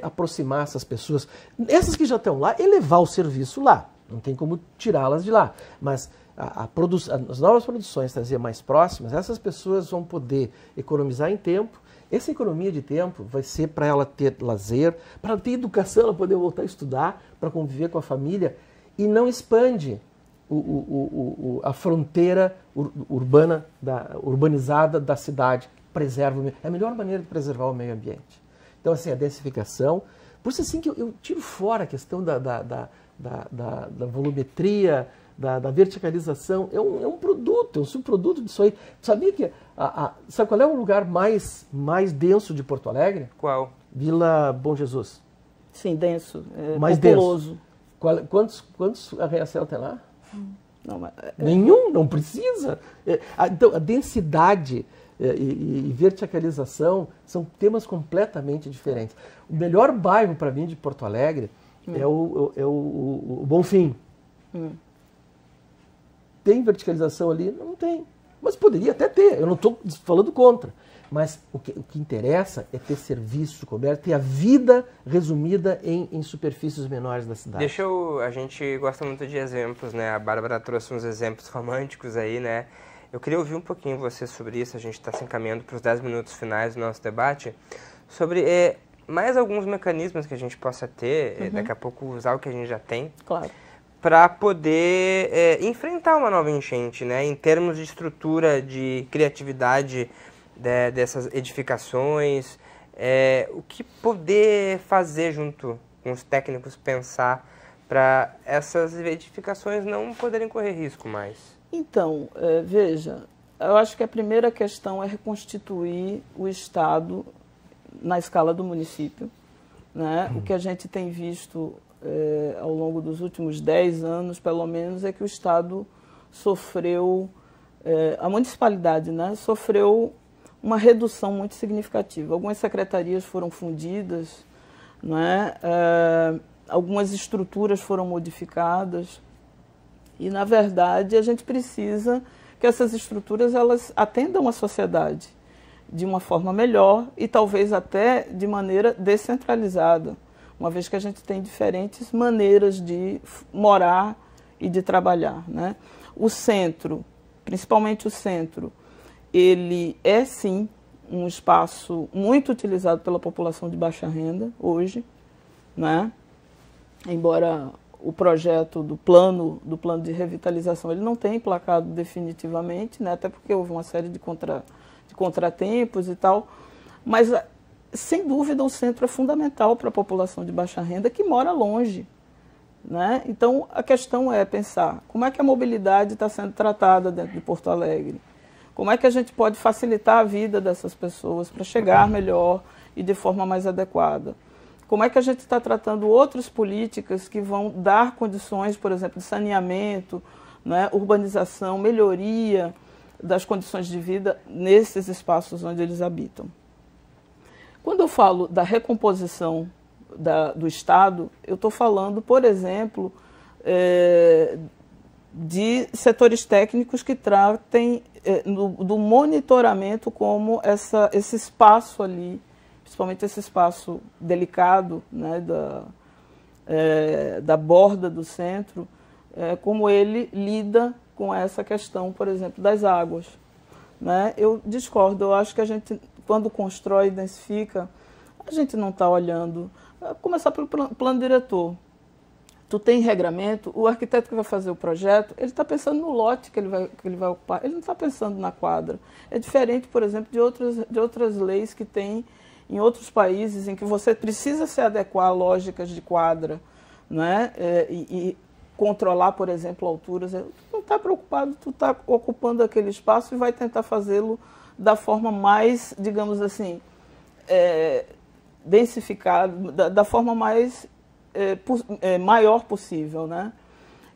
aproximar essas pessoas, essas que já estão lá, elevar o serviço lá. Não tem como tirá-las de lá. Mas as novas produções trazer mais próximas, essas pessoas vão poder economizar em tempo. Essa economia de tempo vai ser para ela ter lazer, para ela ter educação, ela poder voltar a estudar, para conviver com a família, e não expande a fronteira urbana, urbanizada da cidade. Preserva o meio. É a melhor maneira de preservar o meio ambiente. Então, assim, a densificação, por isso assim que eu tiro fora a questão da volumetria, da verticalização, é um produto, é um subproduto disso aí. Sabia que, sabe qual é o lugar mais denso de Porto Alegre? Qual? Vila Bom Jesus. Sim, denso, mais populoso. Denso. Quantos arranha-céu tem lá? Não, Nenhum, não precisa. Então, a densidade e verticalização são temas completamente diferentes. O melhor bairro para mim de Porto Alegre é o Bonfim. Tem verticalização ali? Não tem. Mas poderia até ter, eu não estou falando contra. Mas o que interessa é ter serviço coberto, ter a vida resumida em superfícies menores da cidade. A gente gosta muito de exemplos, né? A Bárbara trouxe uns exemplos românticos aí, né? Eu queria ouvir um pouquinho você sobre isso, a gente está se encaminhando para os 10 minutos finais do nosso debate, sobre mais alguns mecanismos que a gente possa ter, daqui a pouco usar o que a gente já tem, claro, para poder enfrentar uma nova enchente, né? Em termos de estrutura, de criatividade dessas edificações, o que poder fazer junto com os técnicos, pensar para essas edificações não poderem correr risco mais. Então, veja, eu acho que a primeira questão é reconstituir o Estado na escala do município, né? O que a gente tem visto ao longo dos últimos 10 anos, pelo menos, é que o Estado sofreu, a municipalidade, né, sofreu uma redução muito significativa. Algumas secretarias foram fundidas, né? Algumas estruturas foram modificadas. E, na verdade, a gente precisa que essas estruturas elas atendam a sociedade de uma forma melhor e talvez até de maneira descentralizada, uma vez que a gente tem diferentes maneiras de morar e de trabalhar, né? O centro, principalmente o centro, ele é, sim, um espaço muito utilizado pela população de baixa renda hoje, né? Embora o projeto do plano de revitalização ele não tem emplacado definitivamente, né? Até porque houve uma série de contratempos e tal, mas sem dúvida o centro é fundamental para a população de baixa renda que mora longe, né? Então a questão é pensar como é que a mobilidade está sendo tratada dentro de Porto Alegre, como é que a gente pode facilitar a vida dessas pessoas para chegar melhor e de forma mais adequada. Como é que a gente está tratando outras políticas que vão dar condições, por exemplo, de saneamento, né, urbanização, melhoria das condições de vida nesses espaços onde eles habitam. Quando eu falo da recomposição do Estado, eu estou falando, por exemplo, de setores técnicos que tratem do monitoramento como esse espaço ali, principalmente esse espaço delicado, né, da borda do centro, como ele lida com essa questão, por exemplo, das águas. Né? Eu discordo, eu acho que a gente, quando constrói e densifica, a gente não está olhando. Começar pelo plano diretor. Tu tem regramento, o arquiteto que vai fazer o projeto, ele está pensando no lote que ele vai ocupar, ele não está pensando na quadra. É diferente, por exemplo, de outras leis que tem em outros países, em que você precisa se adequar a lógicas de quadra, né? E controlar, por exemplo, alturas. Tu não está preocupado, tu está ocupando aquele espaço e vai tentar fazê-lo da forma mais, digamos assim, densificada, da forma mais maior possível, né?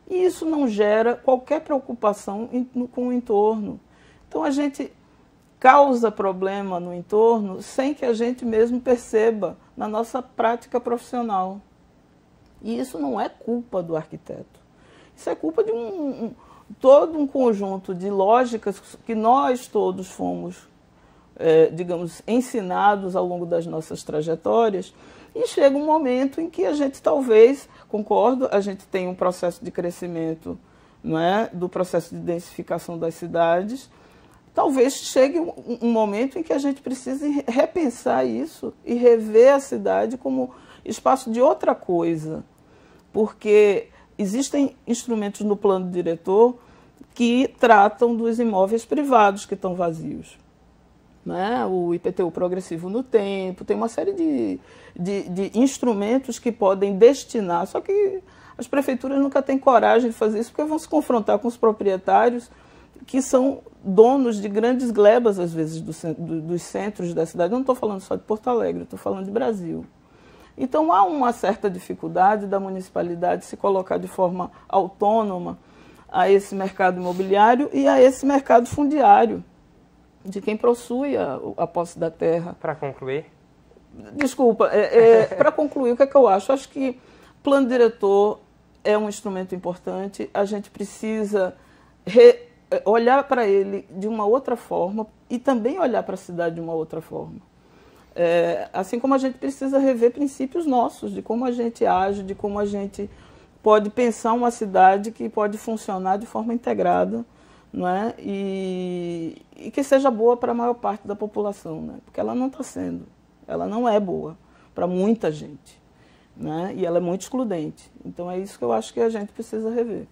E isso não gera qualquer preocupação com o entorno. Então a gente causa problema no entorno sem que a gente mesmo perceba na nossa prática profissional. E isso não é culpa do arquiteto. Isso é culpa de todo um conjunto de lógicas que nós todos fomos, digamos, ensinados ao longo das nossas trajetórias. E chega um momento em que a gente talvez, concordo, a gente tem um processo de crescimento, não é, do processo de densificação das cidades. Talvez chegue um momento em que a gente precise repensar isso e rever a cidade como espaço de outra coisa. Porque existem instrumentos no plano diretor que tratam dos imóveis privados que estão vazios. Né? O IPTU progressivo no tempo, tem uma série de instrumentos que podem destinar, só que as prefeituras nunca têm coragem de fazer isso, porque vão se confrontar com os proprietários que são donos de grandes glebas, às vezes, dos centros da cidade. Eu não estou falando só de Porto Alegre, estou falando de Brasil. Então, há uma certa dificuldade da municipalidade se colocar de forma autônoma a esse mercado imobiliário e a esse mercado fundiário, de quem possui a posse da terra. Para concluir? Desculpa, para concluir, o que é que eu acho? Acho que plano diretor é um instrumento importante, a gente precisa olhar para ele de uma outra forma e também olhar para a cidade de uma outra forma. Assim como a gente precisa rever princípios nossos, de como a gente age, de como a gente pode pensar uma cidade que pode funcionar de forma integrada, não é? E que seja boa para a maior parte da população, né? Porque ela não está sendo, ela não é boa para muita gente, né? E ela é muito excludente. Então é isso que eu acho que a gente precisa rever.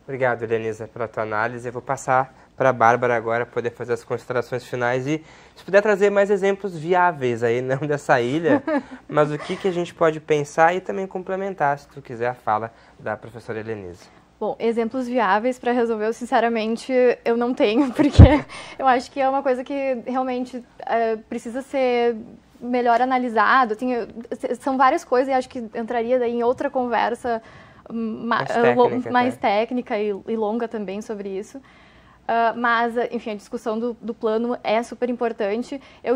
Obrigado, Helenisa, pela tua análise. Eu vou passar para a Bárbara agora poder fazer as considerações finais e se puder trazer mais exemplos viáveis aí, não dessa ilha, mas o que a gente pode pensar e também complementar, se tu quiser, a fala da professora Helenisa. Bom, exemplos viáveis para resolver, eu sinceramente eu não tenho, porque eu acho que é uma coisa que realmente precisa ser melhor analisado. São várias coisas e acho que entraria daí em outra conversa mais técnica e longa também sobre isso. Mas, enfim, a discussão do plano é super importante. Eu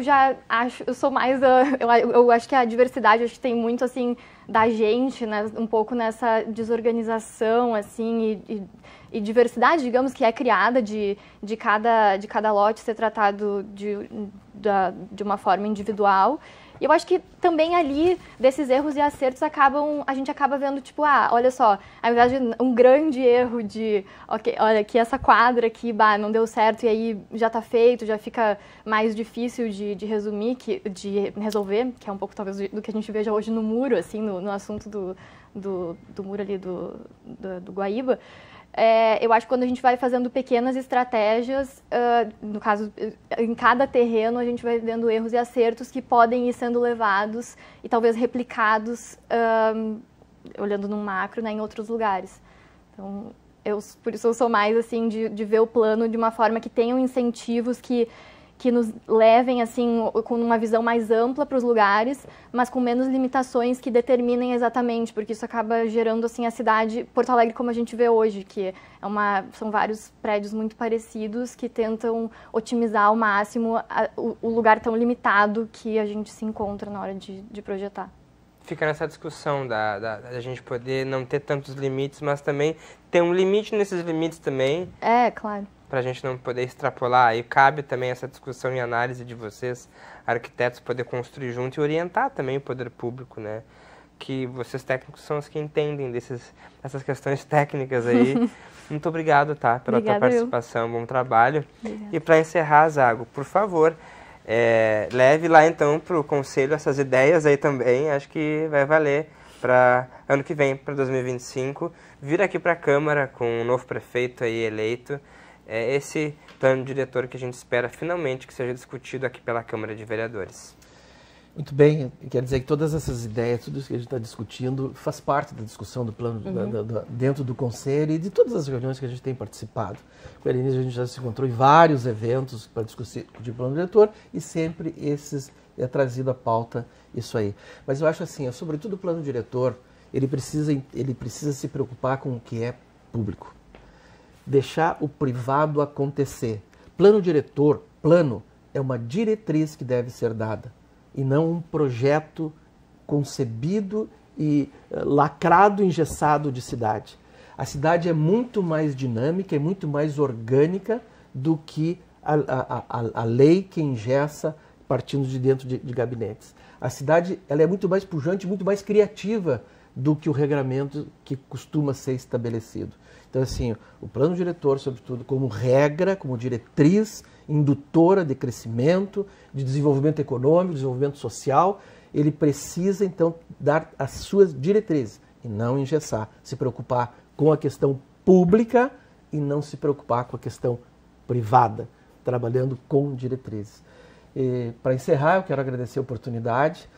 acho que a diversidade, acho que tem muito, assim, da gente, né, um pouco nessa desorganização, assim, e diversidade, digamos, que é criada de cada lote ser tratado de uma forma individual. E eu acho que também ali, desses erros e acertos, a gente acaba vendo, tipo, olha só, ao invés de um grande erro de, olha, que essa quadra aqui, não deu certo e aí já tá feito, já fica mais difícil de resolver, que é um pouco, talvez, do que a gente veja hoje no muro, assim, no assunto do muro ali do Guaíba. Eu acho que quando a gente vai fazendo pequenas estratégias, no caso, em cada terreno, a gente vai vendo erros e acertos que podem ir sendo levados e talvez replicados, olhando num macro, né, em outros lugares. Então, por isso eu sou mais assim de ver o plano de uma forma que tenham incentivos que nos levem assim com uma visão mais ampla para os lugares, mas com menos limitações que determinem exatamente, porque isso acaba gerando assim a cidade Porto Alegre como a gente vê hoje, que são vários prédios muito parecidos que tentam otimizar ao máximo o lugar tão limitado que a gente se encontra na hora de projetar. Fica nessa discussão da gente poder não ter tantos limites, mas também ter um limite nesses limites também. Claro. Para a gente não poder extrapolar. E cabe também essa discussão e análise de vocês, arquitetos, poder construir junto e orientar também o poder público, né? que vocês técnicos são os que entendem dessas questões técnicas aí. Muito obrigado, tá, pela tua participação, bom trabalho. Obrigada. E para encerrar, Zago, por favor, leve lá então para o Conselho essas ideias aí também, acho que vai valer para ano que vem, para 2025, vir aqui para a Câmara com um novo prefeito aí eleito, esse plano diretor que a gente espera finalmente que seja discutido aqui pela Câmara de Vereadores. Muito bem, quer dizer que todas essas ideias, tudo isso que a gente está discutindo, faz parte da discussão do plano dentro do Conselho e de todas as reuniões que a gente tem participado. Com a Helenise, a gente já se encontrou em vários eventos para discutir o plano diretor e sempre esses é trazido à pauta isso aí. Mas eu acho assim, sobretudo o plano diretor, ele precisa se preocupar com o que é público. Deixar o privado acontecer. Plano diretor, plano, é uma diretriz que deve ser dada. E não um projeto concebido e lacrado, engessado de cidade. A cidade é muito mais dinâmica, é muito mais orgânica do que a lei que engessa partindo de dentro de gabinetes. A cidade ela é muito mais pujante, muito mais criativa do que o regramento que costuma ser estabelecido. Então, assim, o plano diretor, sobretudo, como regra, como diretriz indutora de crescimento, de desenvolvimento econômico, desenvolvimento social, ele precisa, então, dar as suas diretrizes e não engessar, se preocupar com a questão pública e não se preocupar com a questão privada, trabalhando com diretrizes. Para encerrar, eu quero agradecer a oportunidade.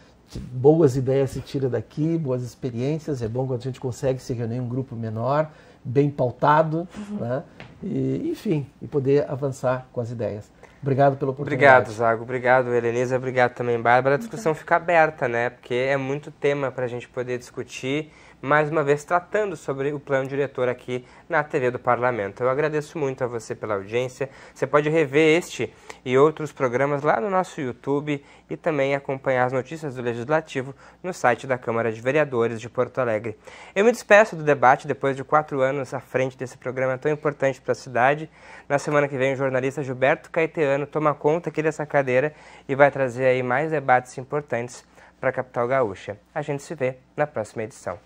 Boas ideias se tira daqui, boas experiências. É bom quando a gente consegue se reunir em um grupo menor, bem pautado, né? E, enfim, e poder avançar com as ideias. Obrigado pela oportunidade. Obrigado, Zago. Obrigado, Helenise. Obrigado também, Bárbara. A discussão fica aberta, né? Porque é muito tema para a gente poder discutir, mais uma vez tratando sobre o plano diretor aqui na TV do Parlamento. Eu agradeço muito a você pela audiência. Você pode rever este e outros programas lá no nosso YouTube e também acompanhar as notícias do Legislativo no site da Câmara de Vereadores de Porto Alegre. Eu me despeço do debate depois de 4 anos à frente desse programa tão importante para a cidade. Na semana que vem, o jornalista Gilberto Caetano toma conta aqui dessa cadeira e vai trazer aí mais debates importantes para a capital gaúcha. A gente se vê na próxima edição.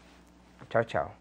Tchau, tchau.